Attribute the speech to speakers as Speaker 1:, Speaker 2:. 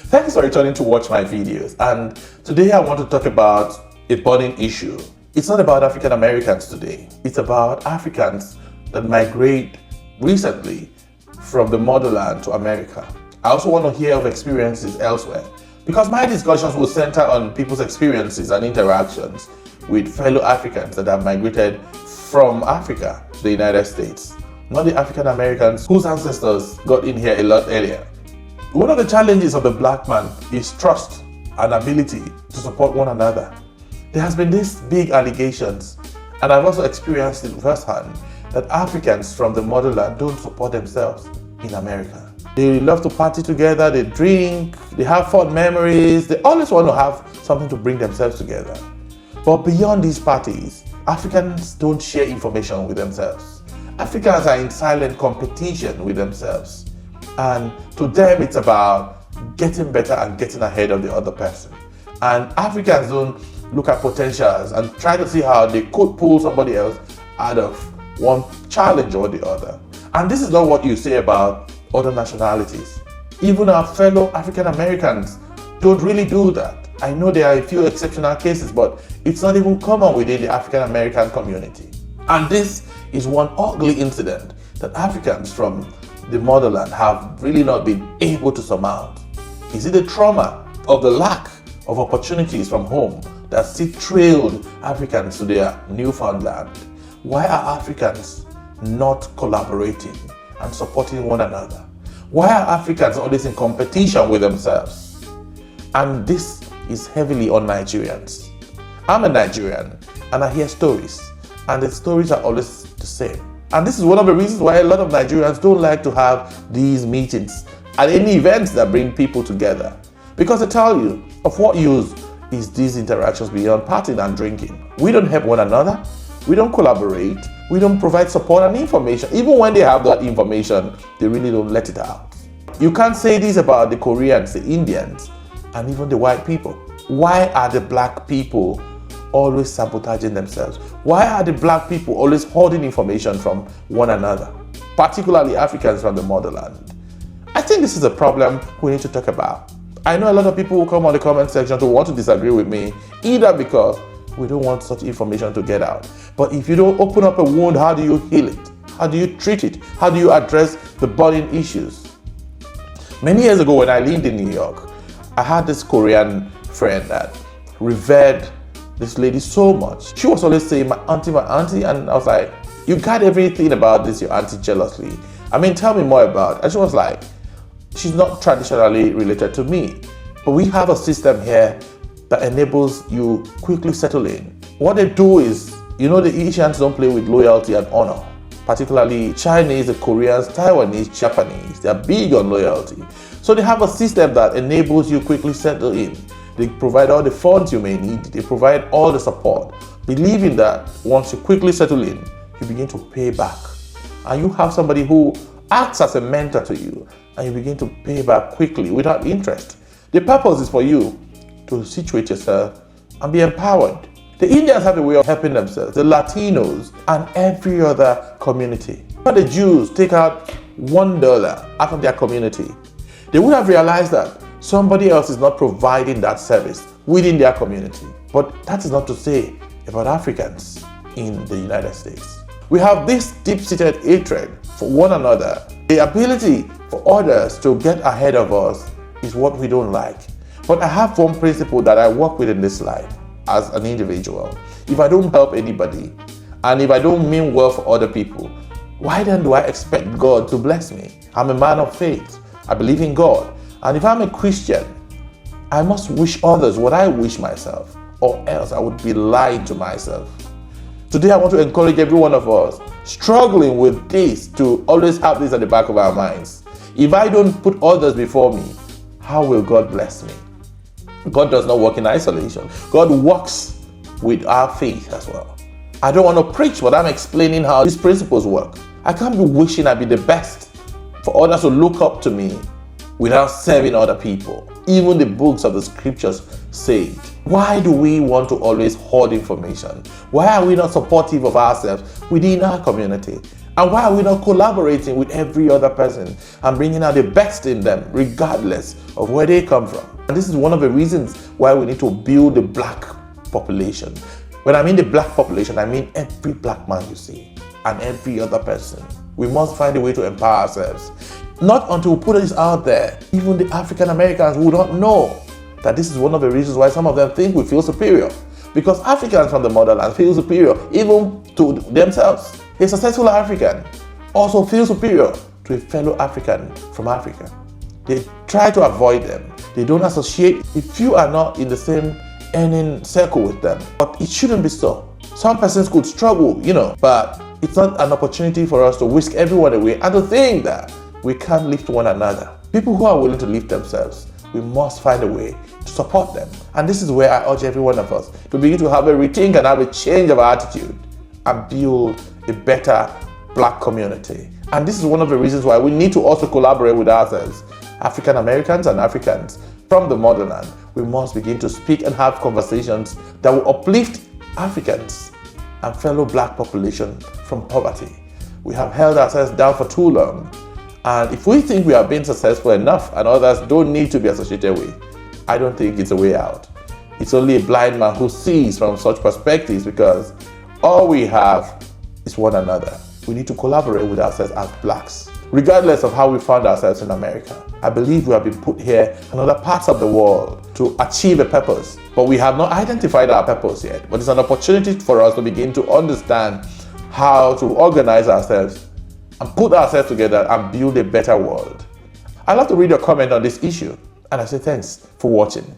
Speaker 1: Thanks for returning to watch my videos, and today I want to talk about a burning issue. It's not about African Americans today, it's about Africans that migrate recently from the motherland to America. I also want to hear of experiences elsewhere, because my discussions will center on people's experiences and interactions with fellow Africans that have migrated from Africa to the United States, not the African Americans whose ancestors got in here a lot earlier. One of the challenges of the black man is trust and ability to support one another. There has been these big allegations, and I've also experienced it firsthand, that Africans from the motherland don't support themselves in America. They love to party together, they drink, they have fun memories, they always want to have something to bring themselves together. But beyond these parties, Africans don't share information with themselves. Africans are in silent competition with themselves. And to them, it's about getting better and getting ahead of the other person. And Africans don't look at potentials and try to see how they could pull somebody else out of one challenge or the other. And this is not what you say about other nationalities. Even our fellow African Americans don't really do that. I know there are a few exceptional cases, but it's not even common within the African American community. And this is one ugly incident that Africans from the motherland have really not been able to surmount. Is it the trauma of the lack of opportunities from home that still trailed Africans to their newfoundland? Why are Africans not collaborating and supporting one another? Why are Africans always in competition with themselves? And this is heavily on Nigerians. I'm a Nigerian and I hear stories, and the stories are always the same. And this is one of the reasons why a lot of Nigerians don't like to have these meetings and any events that bring people together. Because they tell you, of what use is these interactions beyond partying and drinking? We don't help one another, we don't collaborate, we don't provide support and information. Even when they have that information, they really don't let it out. You can't say this about the Koreans, the Indians, and even the white people. Why are the black people always sabotaging themselves? Why are the black people always holding information from one another, particularly Africans from the motherland? I think this is a problem we need to talk about. I know a lot of people will come on the comment section to want to disagree with me, either because we don't want such information to get out. But if you don't open up a wound, how do you heal it? How do you treat it? How do you address the burning issues? Many years ago when I lived in New York, I had this Korean friend that revered this lady so much. She was always saying, my auntie, and I was like, you got everything about this, your auntie, jealously. I mean, tell me more about it. And she was like, she's not traditionally related to me, but we have a system here that enables you quickly settle in. What they do is, you know, the Asians don't play with loyalty and honor, particularly Chinese, the Koreans, Taiwanese, Japanese. They're big on loyalty. So they have a system that enables you quickly settle in. They provide all the funds you may need. They provide all the support, believing that once you quickly settle in, you begin to pay back. And you have somebody who acts as a mentor to you, and you begin to pay back quickly without interest. The purpose is for you to situate yourself and be empowered. The Indians have a way of helping themselves, the Latinos, and every other community. But the Jews take out $1 out of their community. They would have realized that somebody else is not providing that service within their community. But that is not to say about Africans in the United States. We have this deep-seated hatred for one another. The ability for others to get ahead of us is what we don't like. But I have one principle that I work with in this life as an individual. If I don't help anybody, and if I don't mean well for other people, why then do I expect God to bless me? I'm a man of faith. I believe in God. And if I'm a Christian, I must wish others what I wish myself, or else I would be lying to myself. Today I want to encourage every one of us struggling with this to always have this at the back of our minds. If I don't put others before me, how will God bless me? God does not work in isolation. God works with our faith as well. I don't want to preach, but I'm explaining how these principles work. I can't be wishing I'd be the best for others to look up to me without serving other people. Even the books of the scriptures say it. Why do we want to always hoard information? Why are we not supportive of ourselves within our community? And why are we not collaborating with every other person and bringing out the best in them, regardless of where they come from? And this is one of the reasons why we need to build the black population. When I mean the black population, I mean every black man you see and every other person. We must find a way to empower ourselves. Not until we put this out there, even the African Americans will not know that this is one of the reasons why some of them think we feel superior. Because Africans from the motherland feel superior even to themselves. A successful African also feels superior to a fellow African from Africa. They try to avoid them. They don't associate if you are not in the same earning circle with them. But it shouldn't be so. Some persons could struggle, but it's not an opportunity for us to whisk everyone away and to think that we can't lift one another. People who are willing to lift themselves, we must find a way to support them. And this is where I urge every one of us to begin to have a rethink and have a change of attitude and build a better black community. And this is one of the reasons why we need to also collaborate with ourselves, African Americans and Africans from the motherland. We must begin to speak and have conversations that will uplift Africans and fellow black population from poverty. We have held ourselves down for too long. And if we think we are being successful enough and others don't need to be associated with, I don't think it's a way out. It's only a blind man who sees from such perspectives, because all we have is one another. We need to collaborate with ourselves as blacks, regardless of how we found ourselves in America. I believe we have been put here in other parts of the world to achieve a purpose, but we have not identified our purpose yet. But it's an opportunity for us to begin to understand how to organize ourselves and put ourselves together and build a better world. I'd love to read your comment on this issue, and I say thanks for watching.